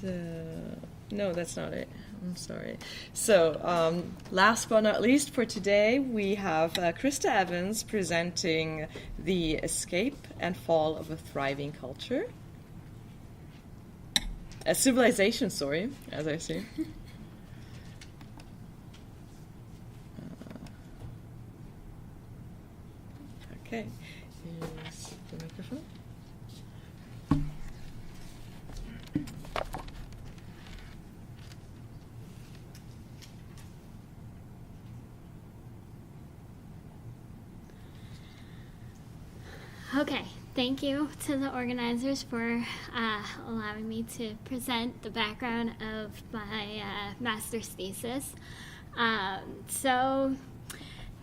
No, that's not it. I'm sorry. So, last but not least for today, we have Krista Evans presenting the escape and fall of a thriving culture. A civilization, sorry, as I say. Okay, here's the microphone. Okay, thank you to the organizers for allowing me to present the background of my master's thesis. So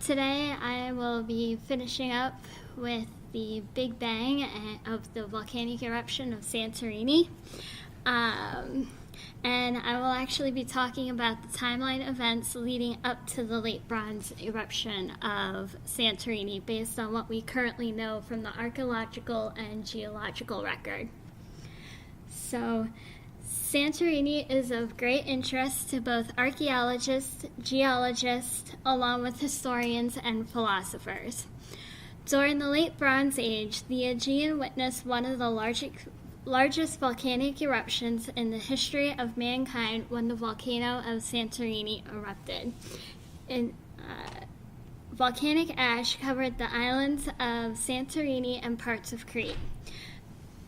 today I will be finishing up with the Big Bang of the volcanic eruption of Santorini. And I will actually be talking about the timeline events leading up to the late bronze eruption of Santorini based on what we currently know from the archaeological and geological record. So, Santorini is of great interest to both archaeologists, geologists, along with historians and philosophers. During the late Bronze Age, the Aegean witnessed one of the largest volcanic eruptions in the history of mankind when the volcano of Santorini erupted. Volcanic ash covered the islands of Santorini and parts of Crete.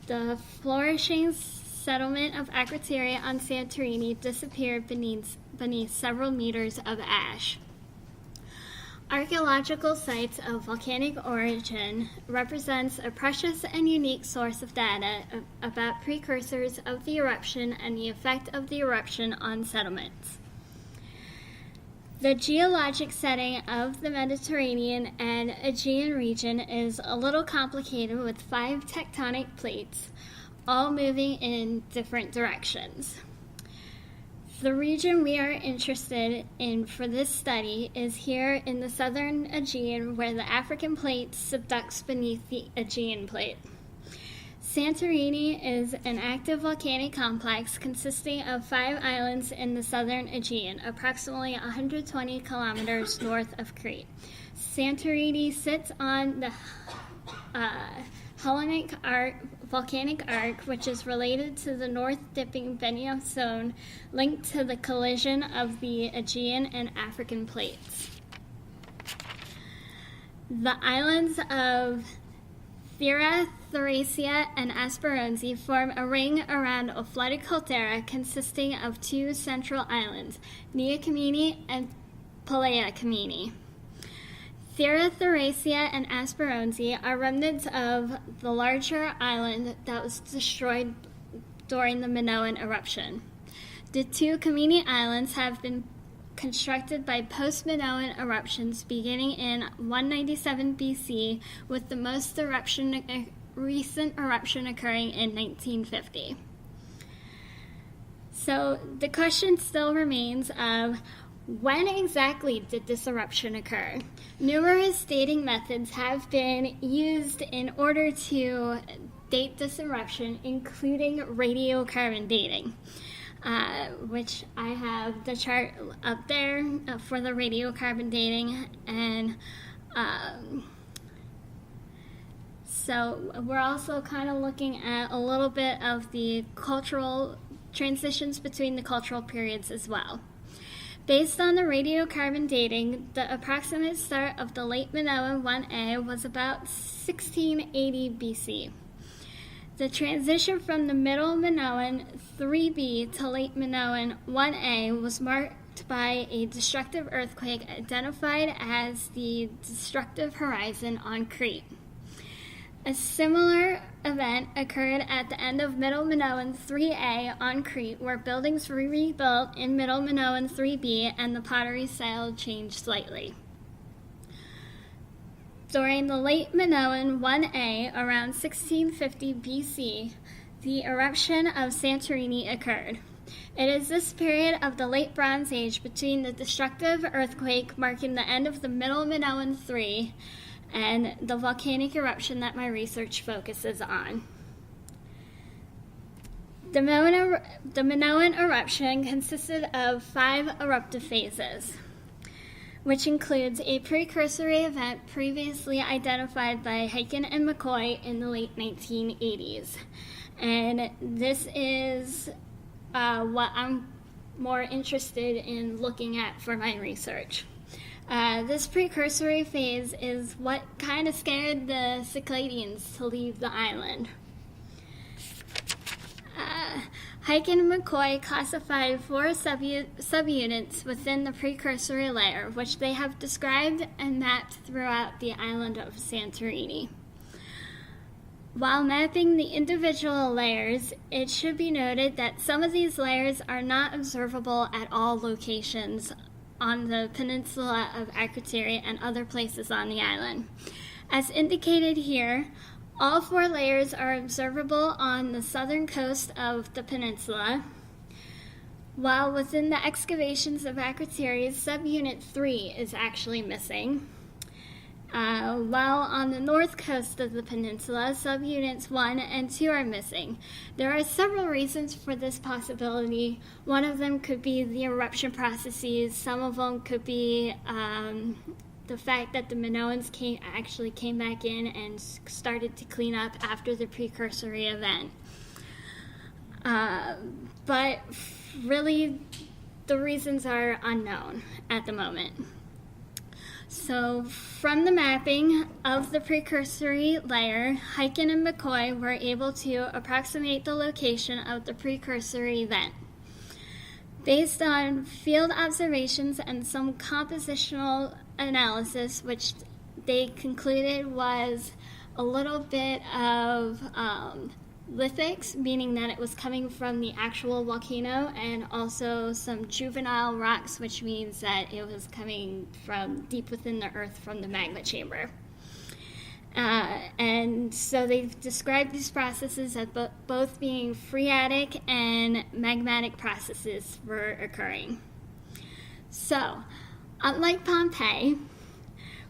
The flourishing settlement of Akrotiri on Santorini disappeared beneath several meters of ash. Archaeological sites of volcanic origin represents a precious and unique source of data about precursors of the eruption and the effect of the eruption on settlements. The geologic setting of the Mediterranean and Aegean region is a little complicated with 5 tectonic plates, all moving in different directions. The region we are interested in for this study is here in the southern Aegean, where the African plate subducts beneath the Aegean plate. Santorini is an active volcanic complex consisting of 5 islands in the southern Aegean, approximately 120 kilometers north of Crete. Santorini sits on the Hellenic volcanic arc, which is related to the north-dipping Benio zone linked to the collision of the Aegean and African plates. The islands of Thera, Thracia, and Asperonzi form a ring around a flooded caldera consisting of 2 central islands, Nea Kameni and Palea Kameni. Thera, Thracia, and Asperonzi are remnants of the larger island that was destroyed during the Minoan eruption. The 2 Kameni Islands have been constructed by post-Minoan eruptions beginning in 197 BC, with the most recent eruption occurring in 1950. So the question still remains of when exactly did this eruption occur? Numerous dating methods have been used in order to date this eruption, including radiocarbon dating, which I have the chart up there for the radiocarbon dating. And so we're also kind of looking at a little bit of the cultural transitions between the cultural periods as well. Based on the radiocarbon dating, the approximate start of the late Minoan 1A was about 1680 BC. The transition from the middle Minoan 3B to late Minoan 1A was marked by a destructive earthquake identified as the destructive horizon on Crete. A similar event occurred at the end of Middle Minoan 3A on Crete, where buildings were rebuilt in Middle Minoan 3B and the pottery style changed slightly. During the late Minoan 1A, around 1650 BC, the eruption of Santorini occurred. It is this period of the late Bronze Age between the destructive earthquake marking the end of the Middle Minoan 3 and the volcanic eruption that my research focuses on. The Minoan eruption consisted of 5 eruptive phases, which includes a precursory event previously identified by Heiken and McCoy in the late 1980s. And this is what I'm more interested in looking at for my research. This precursory phase is what kind of scared the Cycladians to leave the island. Heiken and McCoy classified 4 subunits within the precursory layer, which they have described and mapped throughout the island of Santorini. While mapping the individual layers, it should be noted that some of these layers are not observable at all locations on the peninsula of Akrotiri and other places on the island. As indicated here, all 4 layers are observable on the southern coast of the peninsula, while within the excavations of Akrotiri, subunit 3 is actually missing. While on the north coast of the peninsula, subunits 1 and 2 are missing. There are several reasons for this possibility. One of them could be the eruption processes. Some of them could be the fact that the Minoans actually came back in and started to clean up after the precursory event. But really, the reasons are unknown at the moment. So from the mapping of the precursory layer, Heiken and McCoy were able to approximate the location of the precursory event. Based on field observations and some compositional analysis, which they concluded was a little bit of lithics, meaning that it was coming from the actual volcano, and also some juvenile rocks, which means that it was coming from deep within the earth from the magma chamber. And so they've described these processes as both being phreatic and magmatic processes were occurring. So, unlike Pompeii,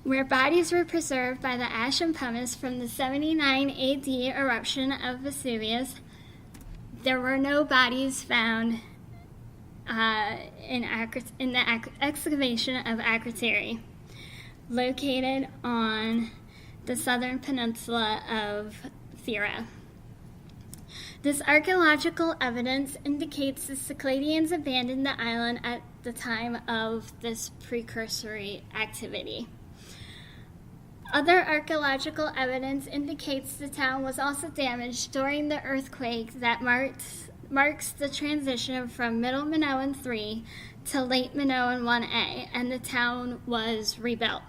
where bodies were preserved by the ash and pumice from the 79 AD eruption of Vesuvius, there were no bodies found in the excavation of Akrotiri, located on the southern peninsula of Thera. This archaeological evidence indicates the Cycladians abandoned the island at the time of this precursory activity. Other archaeological evidence indicates the town was also damaged during the earthquake that marks the transition from Middle Minoan 3 to Late Minoan 1A, and the town was rebuilt.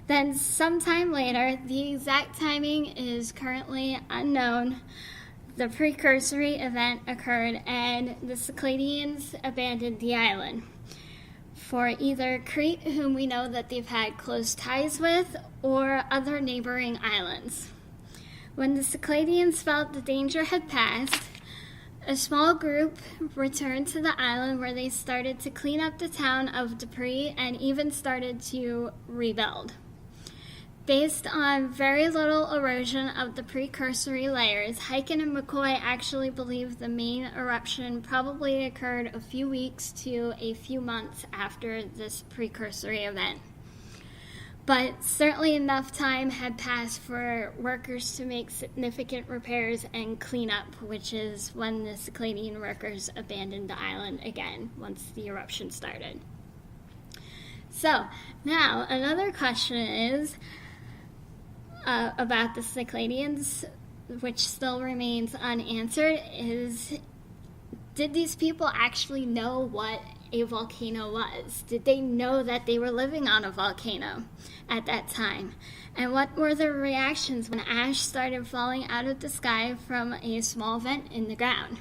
Then sometime later, the exact timing is currently unknown, the precursory event occurred and the Cycladians abandoned the island for either Crete, whom we know that they've had close ties with, or other neighboring islands. When the Cycladians felt the danger had passed, a small group returned to the island where they started to clean up the town of debris and even started to rebuild. Based on very little erosion of the precursory layers, Heiken and McCoy actually believe the main eruption probably occurred a few weeks to a few months after this precursory event. But certainly enough time had passed for workers to make significant repairs and cleanup, which is when the Cycladian workers abandoned the island again once the eruption started. So, now another question is, about the Cycladians, which still remains unanswered, is did these people actually know what a volcano was? Did they know that they were living on a volcano at that time? And what were their reactions when ash started falling out of the sky from a small vent in the ground?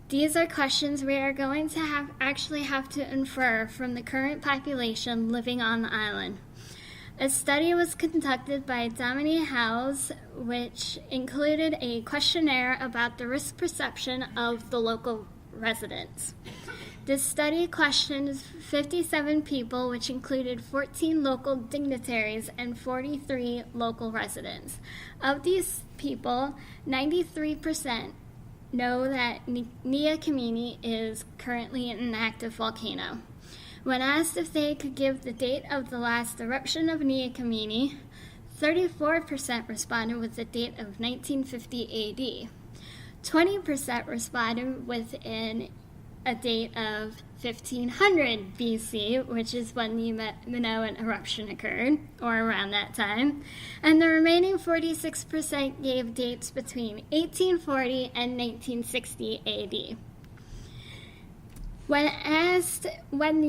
These are questions we are going to have to infer from the current population living on the island. A study was conducted by Dominique Howes, which included a questionnaire about the risk perception of the local residents. This study questioned 57 people, which included 14 local dignitaries and 43 local residents. Of these people, 93% know that Nea Kameni is currently an active volcano. When asked if they could give the date of the last eruption of Nea Kameni, 34% responded with the date of 1950 AD. 20% responded within a date of 1500 BC, which is when the Minoan eruption occurred, or around that time. And the remaining 46% gave dates between 1840 and 1960 AD. When asked when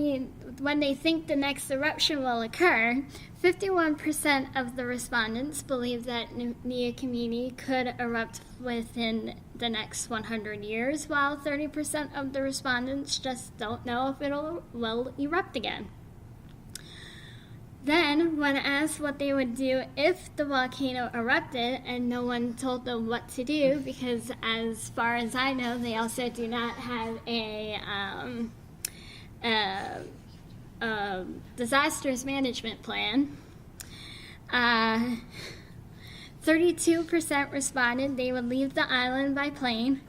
they think the next eruption will occur, 51% of the respondents believe that Nea Kameni could erupt within the next 100 years, while 30% of the respondents just don't know if will erupt again. Then, when asked what they would do if the volcano erupted, and no one told them what to do, because as far as I know, they also do not have a disasters management plan. 32% responded they would leave the island by plane.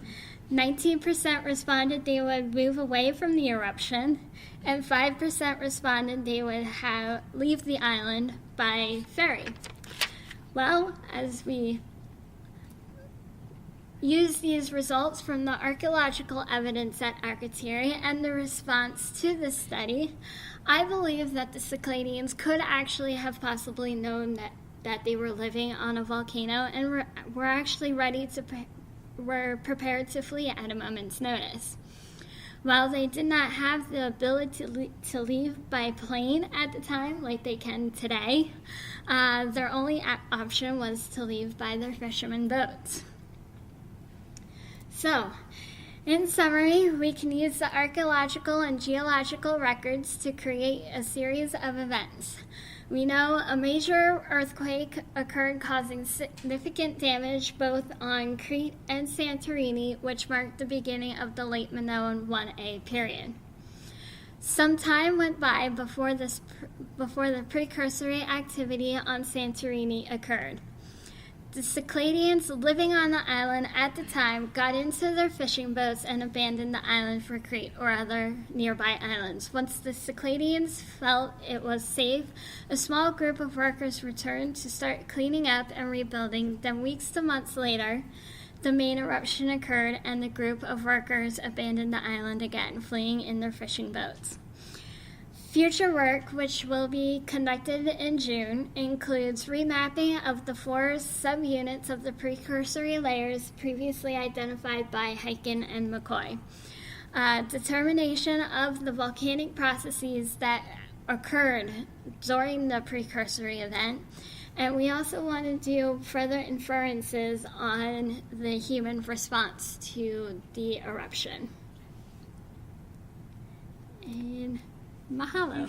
19% responded they would move away from the eruption, and 5% responded they would leave the island by ferry. Well, as we use these results from the archaeological evidence at Akrotiri and the response to this study, I believe that the Cycladians could actually have possibly known that they were living on a volcano and were actually were prepared to flee at a moment's notice. While they did not have the ability to leave by plane at the time like they can today, their only option was to leave by their fishermen boats. So, in summary, we can use the archaeological and geological records to create a series of events. We know a major earthquake occurred, causing significant damage both on Crete and Santorini, which marked the beginning of the late Minoan 1A period. Some time went by before the precursory activity on Santorini occurred. The Cycladians living on the island at the time got into their fishing boats and abandoned the island for Crete or other nearby islands. Once the Cycladians felt it was safe, a small group of workers returned to start cleaning up and rebuilding. Then weeks to months later, the main eruption occurred and the group of workers abandoned the island again, fleeing in their fishing boats. Future work, which will be conducted in June, includes remapping of the 4 subunits of the precursory layers previously identified by Heiken and McCoy, determination of the volcanic processes that occurred during the precursory event, and we also want to do further inferences on the human response to the eruption. And mahalo.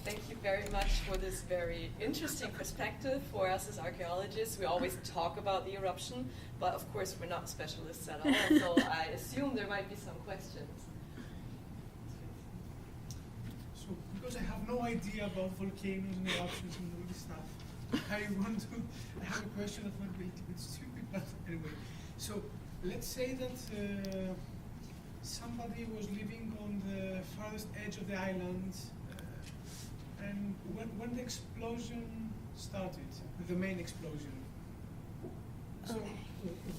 Thank you very much for this very interesting perspective for us as archaeologists. We always talk about the eruption, but of course we're not specialists at all, so I assume there might be some questions. So, because I have no idea about volcanoes and eruptions and all this stuff, I have a question that might be a little bit stupid, but anyway. So let's say that somebody was living on the farthest edge of the island, and when the explosion started, the main explosion, so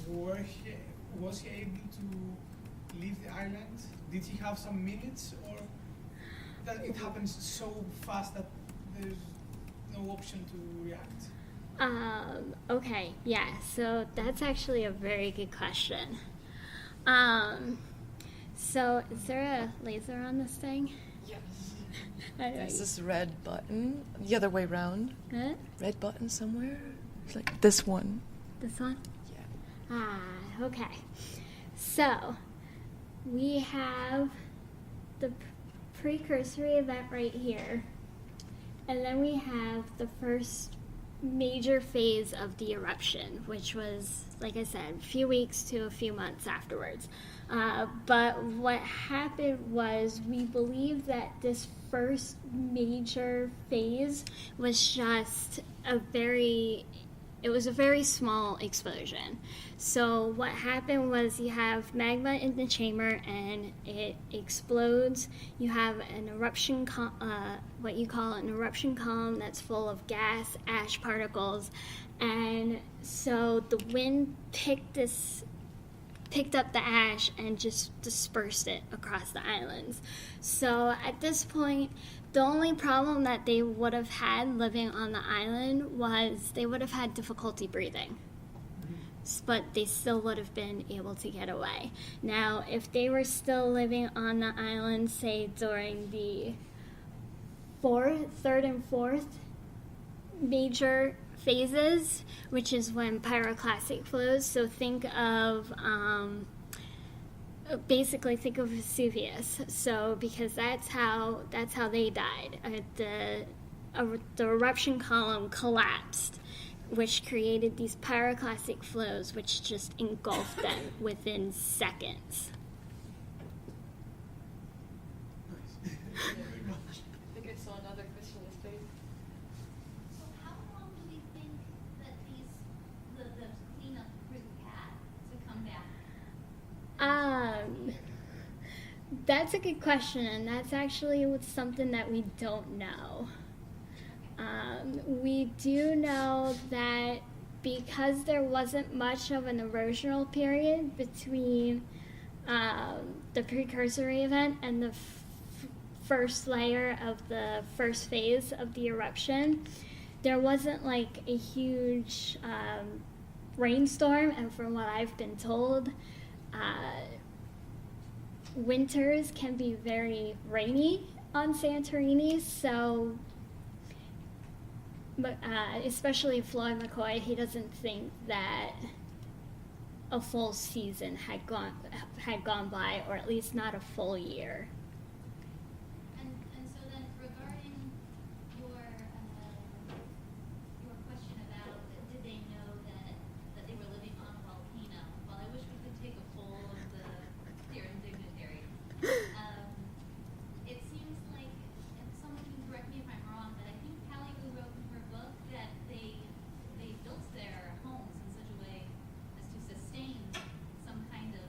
was he able to leave the island? Did he have some minutes, or that it happens so fast that there's no option to react? Okay, yeah, so that's actually a very good question. So is there a laser on this thing? Yes. There's this red button, the other way around. Huh? Red button somewhere? It's like this one. This one? Yeah. Okay. So, we have the precursory event right here. And then we have the first major phase of the eruption, which was, like I said, a few weeks to a few months afterwards. But what happened was we believe that this first major phase was just a very small explosion. So what happened was you have magma in the chamber and it explodes. You have an eruption, what you call an eruption column that's full of gas, ash particles, and so the wind picked up the ash and just dispersed it across the islands. So at this point, the only problem that they would have had living on the island was they would have had difficulty breathing. But they still would have been able to get away. Now, if they were still living on the island, say during the third and fourth major phases, which is when pyroclastic flows, so think of Vesuvius. So because that's how they died. The eruption column collapsed, which created these pyroclastic flows, which just engulfed them within seconds. Nice. Thank you very much. I think I saw another question in space. So how long do we think that the cleanup crew had to come back? That's a good question, and that's actually something that we don't know. We do know that because there wasn't much of an erosional period between the precursory event and the first layer of the first phase of the eruption, there wasn't like a huge rainstorm, and from what I've been told, winters can be very rainy on Santorini, so but especially Floyd McCoy, he doesn't think that a full season had gone by, or at least not a full year. And so then regarding your question about did they know that they were living on a volcano? Well, I wish we could take a poll of the dear and dignitaries. It seems like, and someone can correct me if I'm wrong, but I think Callie who wrote in her book that they built their homes in such a way as to sustain some kind of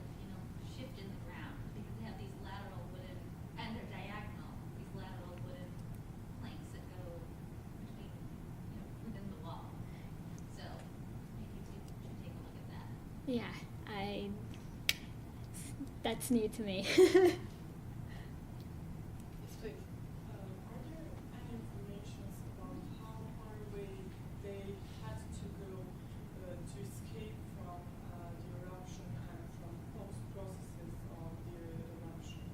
shift in the ground, because they have these lateral wooden, and they're diagonal, these lateral wooden planks that go between within the wall. So maybe you should take a look at that. Yeah, that's new to me. Yes, please. Are there any information about how far away they had to go to escape from the eruption and from post-processes of the eruption?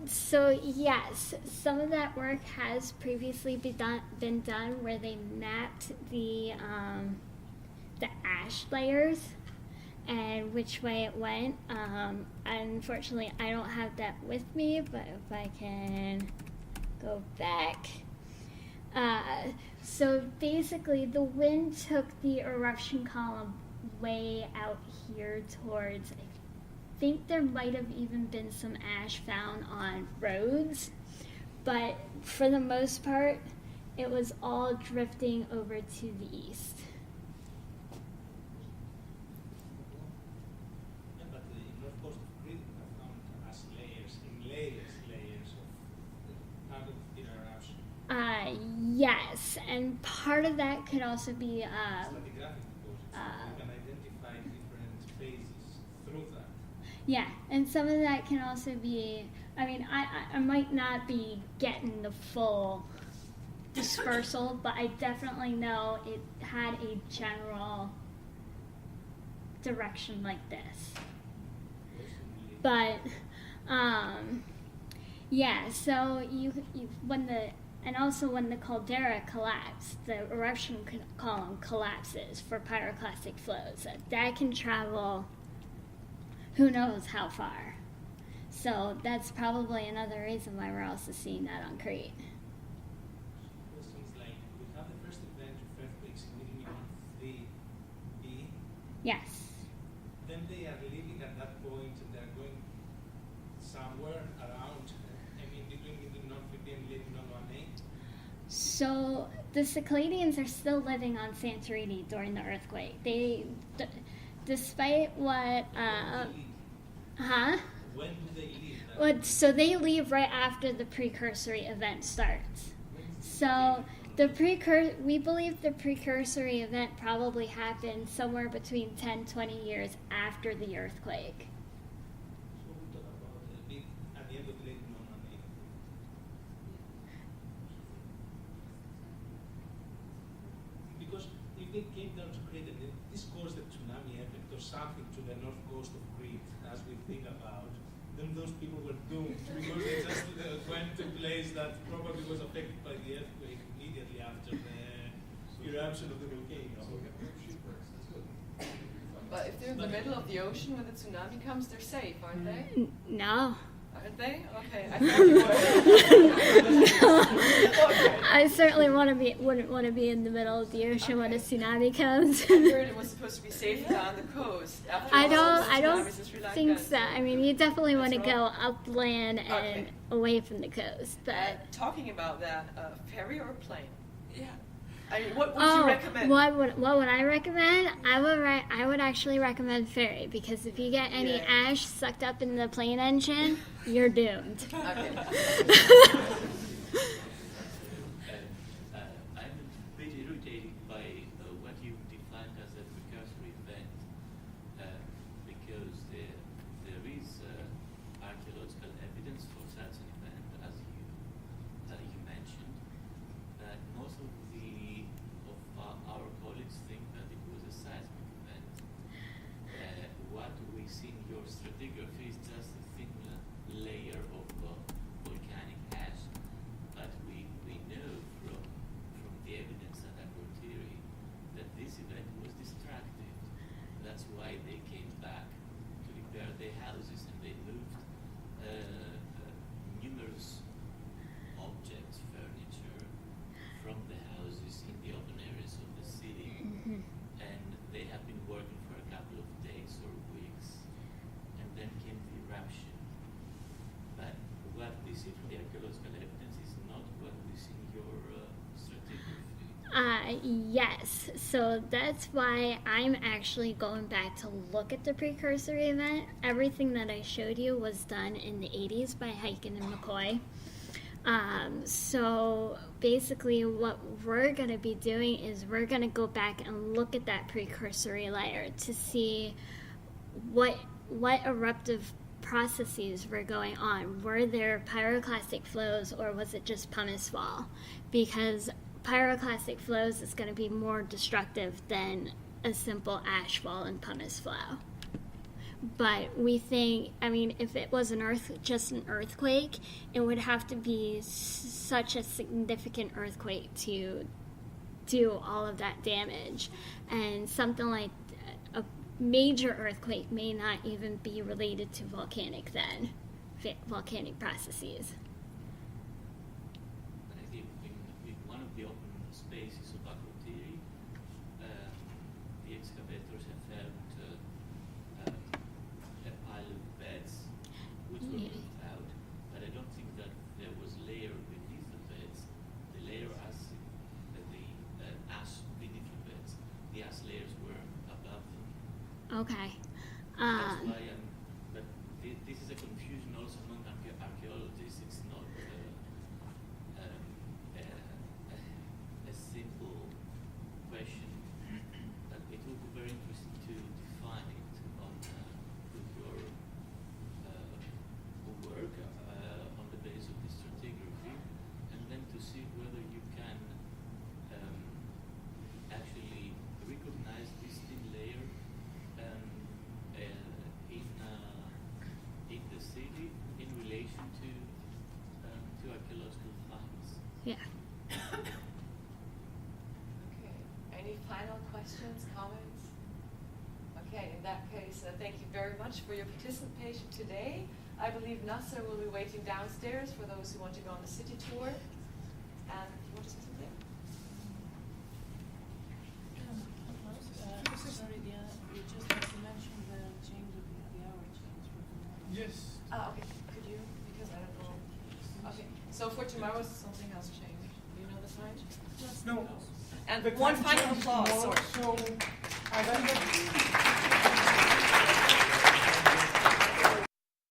So yes, some of that work has previously been done where they mapped the ash layers and which way it went. Unfortunately, I don't have that with me, but if I can go back. So basically, the wind took the eruption column way out here towards, I think there might have even been some ash found on roads, but for the most part, it was all drifting over to the east. Yeah, but the north coast of Crete are found as layers of part of the eruption. Yes, and part of that could also be Stratigraphic deposits. You can identify different phases through that. yeah, and some of that can also be, I mean, I might not be getting the full dispersal, but I definitely know it had a general direction like this. But yeah, so when the caldera collapsed, the eruption column collapses for pyroclastic flows. That can travel who knows how far. So that's probably another reason why we're also seeing that on Crete. Questions like, we have the first Yes. Then they are living at that point and they're going somewhere around, between North and Minoan. So the Cycladians are still living on Santorini during the earthquake. Despite what, When do they leave? So they leave right after the precursory event starts. So we believe the precursory event probably happened somewhere between 10-20 years after the earthquake. So we talk about at the end of the late Minoan. Because if they came down to Crete and this caused a tsunami effect or something to the north coast of Crete, as we think about, then those people were doomed because they just went to a place that probably was affected by the earthquake immediately after the eruption of the volcano. But if they're in the middle of the ocean when the tsunami comes, they're safe, aren't they? No. Aren't they? Okay, I thought you were. Okay. I certainly wouldn't want to be in the middle of the ocean when a tsunami comes. I heard it was supposed to be safe on the coast. After I all, don't tsunamis in Sri Lanka. think so. I mean, you definitely want to That's go wrong. upland and Okay. away from the coast. But Talking about that, ferry or plane? Yeah. I mean, what would you recommend? what would I recommend? I would actually recommend ferry, because if you get any ash sucked up in the plane engine, you're doomed. Okay. I'm a bit irritated by what you defined as a precursory event, because there is archaeological evidence for such an event, as you mentioned, that most of our colleagues think that it was a seismic event. What we see in your stratigraphy is just a thin layer of volcanic ash, but we know from the evidence at Akrotiri that this event was destructive. That's why they came back to repair their houses, and they moved numerous objects, furniture, from the houses in the open areas of the city, and they have been working for a couple of days or weeks, and then came the eruption. But what we see from the archaeological evidence is not what we see in your stratigraphy. Yes, so that's why I'm actually going back to look at the precursory event. Everything that I showed you was done in the 80s by Heiken and McCoy. So basically what we're going to be doing is we're going to go back and look at that precursory layer to see what eruptive processes were going on. Were there pyroclastic flows, or was it just pumice fall? Because pyroclastic flows is going to be more destructive than a simple ash fall and pumice flow. But we think, I mean, if it was just an earthquake, it would have to be such a significant earthquake to do all of that damage. And something like a major earthquake may not even be related to volcanic processes. But I think in one of the open spaces of Akrotiri, the excavators have found a pile of beds which were moved out, but I don't think that there was layer beneath the beds. The layer the ash beneath the beds, the ash layers were above them. Okay. That's why but this is a confusion also among archaeologists. It's not a simple question, but it will be very interesting to define it with your work on the basis of the stratigraphy, and then to see whether you can actually recognize this thin layer in the city in relation to archaeological finds. Yeah. Okay. Any final questions, comments? Okay, in that case, thank you very much for your participation today. I believe Nasser will be waiting downstairs for those who want to go on the city tour. And you want to say something? Sorry, we just And the one time final changes applause, tomorrow, sorry. so I think that